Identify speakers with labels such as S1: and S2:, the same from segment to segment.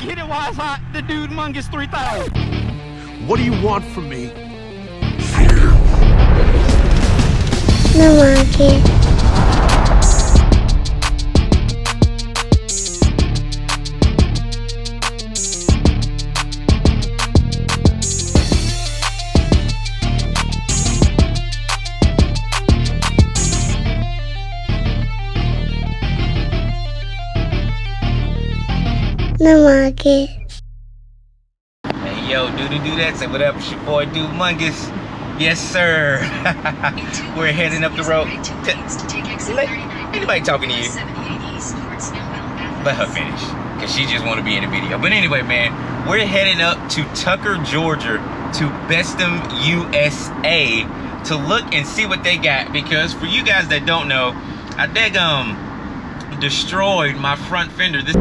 S1: Get it while it's hot, the Dude Mungus 3000.
S2: What do you want from me?
S3: No monkey. No monkey.
S4: Hey yo, Dude, say what up, it's your boy Dude Mungus. Yes sir. We're heading up the road. Anybody talking to you? Let her finish, cause she just want to be in the video. But anyway, man, we're heading up to Tucker, Georgia, to Bestem, USA, to look and see what they got. Because for you guys that don't know, I destroyed my front fender. This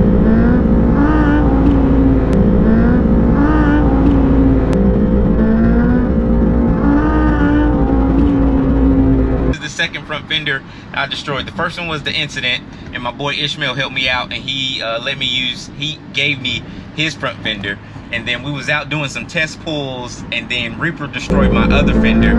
S4: second front fender I destroyed. The first one was the incident, and my boy Ishmael helped me out, and he gave me his front fender. And then we was out doing some test pulls, and then Reaper destroyed my other fender.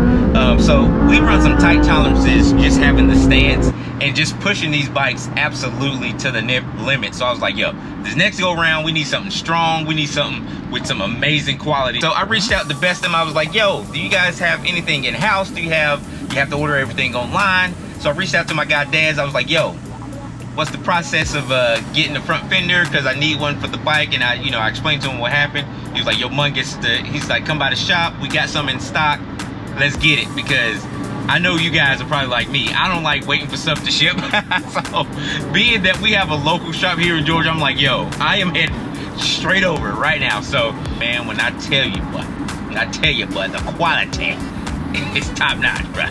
S4: So we run some tight tolerances, just having the stance and just pushing these bikes absolutely to the limit. So I was like, yo, this next go around, we need something strong. We need something with some amazing quality. So I reached out to Bestem. I was like, yo, do you guys have anything in house? You have to order everything online? So I reached out to my guy Daz. I was like, yo, what's the process of getting the front fender? Because I need one for the bike. And I explained to him what happened. He was like, yo, Mungus, he's like, come by the shop. We got some in stock. Let's get it. Because I know you guys are probably like me. I don't like waiting for stuff to ship. So being that we have a local shop here in Georgia, I'm like, yo, I am heading straight over right now. So, man, when I tell you what, the quality, it's top notch, bro.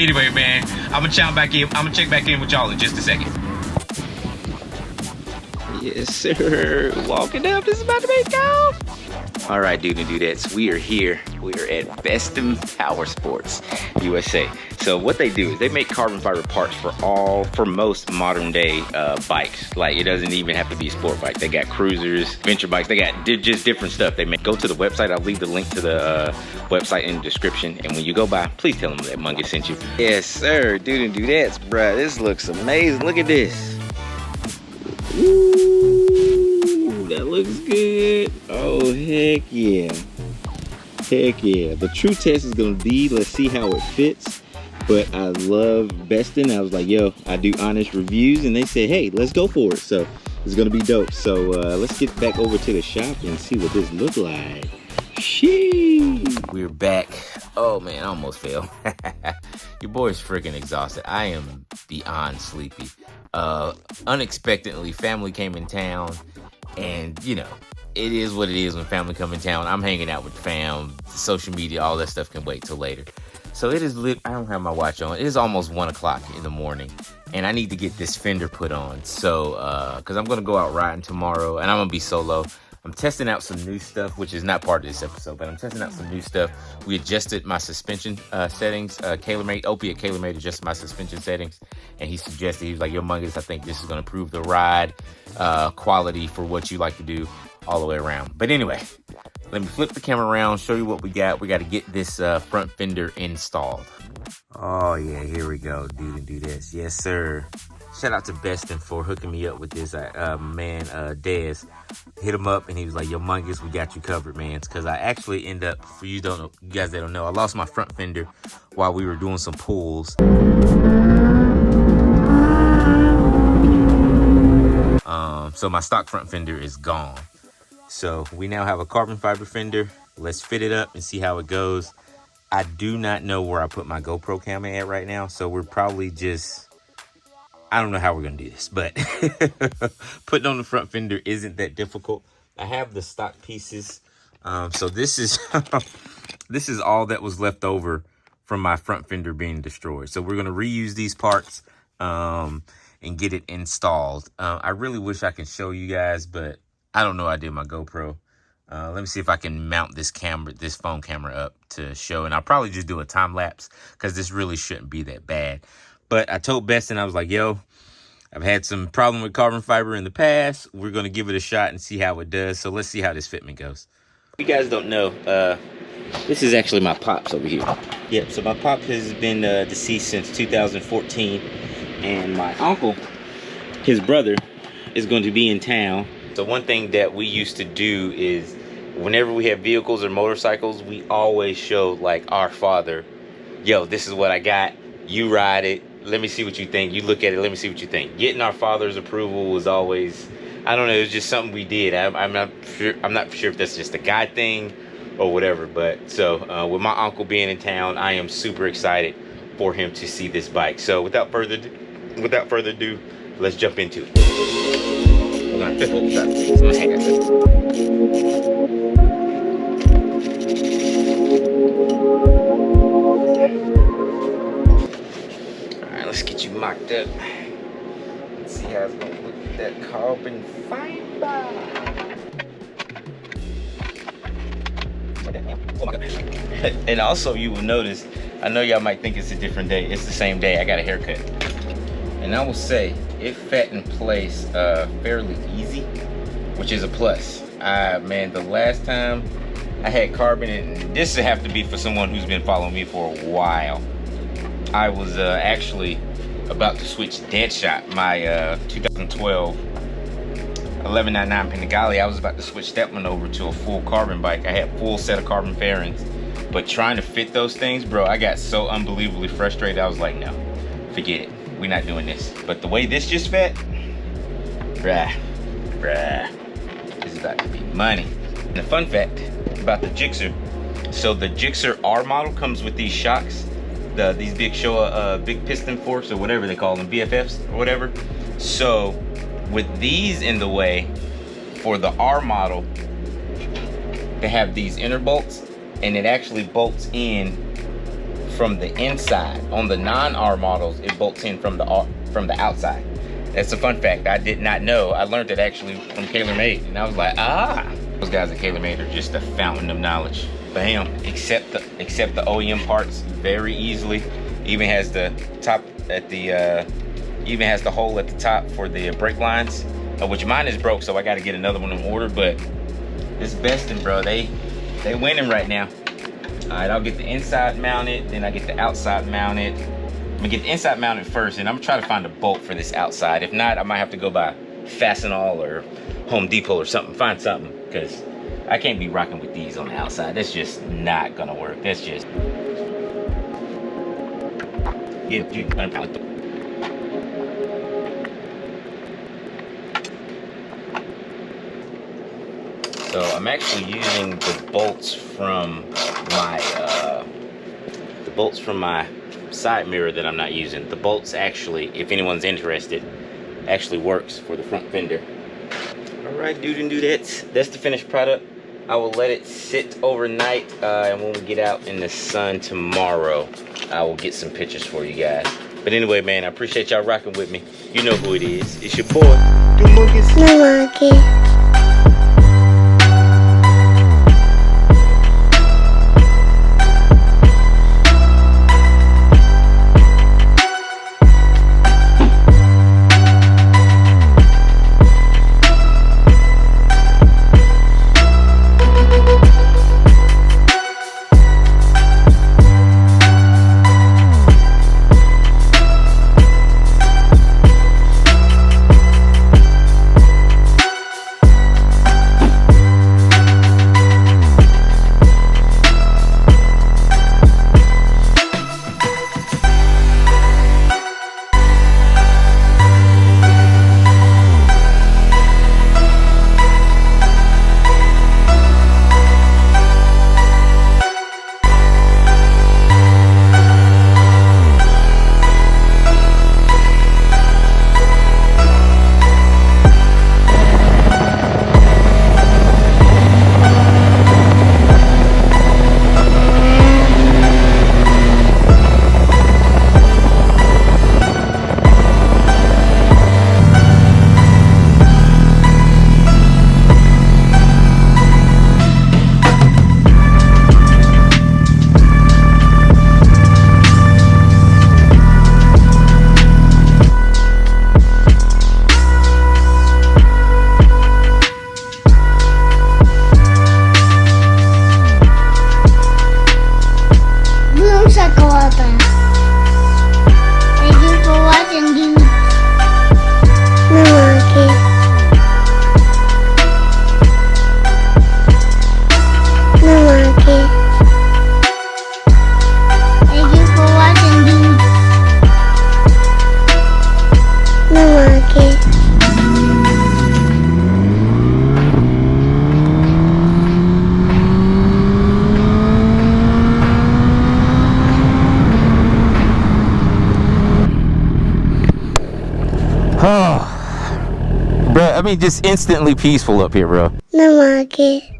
S4: Anyway, man, I'm gonna check back in with y'all in just a second. Yes, sir. Walking up. This is about to be go. All right, dude and dudettes, we are here. We are at Bestem Power Sports USA. So what they do is they make carbon fiber parts for most modern day bikes. Like, it doesn't even have to be a sport bike. They got cruisers, venture bikes. They got just different stuff. They make. Go to the website. I'll leave the link to the website in the description. And when you go by, please tell them that Mungus sent you. Yes, sir, dude and dudettes, bruh. This looks amazing. Look at this. Ooh, that looks good. Oh, heck yeah. Heck yeah. The true test is gonna be, let's see how it fits. But I love Bestem. I was like, yo, I do honest reviews, and they said, hey, let's go for it. So it's gonna be dope. So let's get back over to the shop and see what this looks like. Sheesh. We're back. Oh man, I almost fell. Your boy's freaking exhausted. I am beyond sleepy. Unexpectedly, family came in town, and it is what it is when family come in town. I'm hanging out with the fam, social media, all that stuff can wait till later. So it is lit. I don't have my watch on. It is almost 1 o'clock in the morning, and I need to get this fender put on. So, because I'm going to go out riding tomorrow, and I'm going to be solo. I'm testing out some new stuff, which is not part of this episode, but I'm testing out some new stuff. We adjusted my suspension settings. Opie at KalerMade adjusted my suspension settings, and he suggested, he was like, yo, Mungus, I think this is going to improve the ride quality for what you like to do all the way around. But anyway, let me flip the camera around, show you what we got. We got to get this front fender installed. Oh, yeah, here we go, dude and dudettes. Yes, sir. Shout out to Bestem for hooking me up with this. Dez hit him up, and he was like, yo, Mungus, we got you covered, man. Because I actually end up, for you guys that don't know, I lost my front fender while we were doing some pulls. So my stock front fender is gone. So we now have a carbon fiber fender. Let's fit it up and see how it goes. I do not know where I put my GoPro camera at right now. So we're probably I don't know how we're going to do this, but putting on the front fender isn't that difficult. I have the stock pieces. So this is all that was left over from my front fender being destroyed. So we're going to reuse these parts and get it installed. I really wish I could show you guys, but I don't know. I did my GoPro. Let me see if I can mount this phone camera up to show, and I'll probably just do a time lapse because this really shouldn't be that bad. But I told Bestem, I was like, yo, I've had some problem with carbon fiber in the past. We're going to give it a shot and see how it does. So let's see how this fitment goes. If you guys don't know, this is actually my Pops over here. Yep, so my Pop has been deceased since 2014. And my uncle, his brother, is going to be in town. So one thing that we used to do is whenever we have vehicles or motorcycles, we always show like our father, yo, this is what I got. You ride it. Let me see what you think. You look at it. Let me see what you think. Getting our father's approval was always, I don't know, it was just something we did. I'm not sure if that's just a guy thing or whatever. But so with my uncle being in town, I am super excited for him to see this bike. So without further ado, let's jump into it. Hold on. Let's get you mocked up. Let's see how it's gonna look with that carbon fiber. Oh my God. And also you will notice, I know y'all might think it's a different day. It's the same day. I got a haircut. And I will say, it fat in place fairly easy, which is a plus. Man, the last time I had carbon, and this would have to be for someone who's been following me for a while. I was actually about to switch Deadshot, my 2012 1199 Panigale. I was about to switch that one over to a full carbon bike. I had full set of carbon fairings, but trying to fit those things, bro, I got so unbelievably frustrated. I was like, no, forget it. We're not doing this. But the way this just fit, bruh, this is about to be money. And the fun fact about the Gixxer, so the GSX-R model comes with these shocks. These big big piston forks or whatever they call them, BFFs or whatever. So with these in the way for the R model, they have these inner bolts, and it actually bolts in from the inside. On the non-R models, it bolts in from the outside. That's a fun fact I did not know. I learned it actually from TaylorMade, and I was like, ah. Those guys at TaylorMade are just a fountain of knowledge. Bam, accept the OEM parts very easily. Even has the top at the even has the hole at the top for the brake lines, which mine is broke, so I got to get another one in order. But this Bestem, bro, they winning right now. All right, I'll get the inside mounted, then I get the outside mounted. I'm gonna get the inside mounted first, and I'm gonna try to find a bolt for this outside. If not, I might have to go by Fastenal or Home Depot or something, find something, because I can't be rocking with these on the outside. That's just not gonna work. That's just, yeah, you unpound it. So I'm actually using the bolts from my side mirror that I'm not using. The bolts actually, if anyone's interested, actually works for the front fender. All right, dude and dudettes, that's the finished product. I will let it sit overnight, and when we get out in the sun tomorrow, I will get some pictures for you guys. But anyway, man, I appreciate y'all rocking with me. You know who it is. It's your boy, Dude Mungus. mean, just instantly peaceful up here, bro.
S3: The market.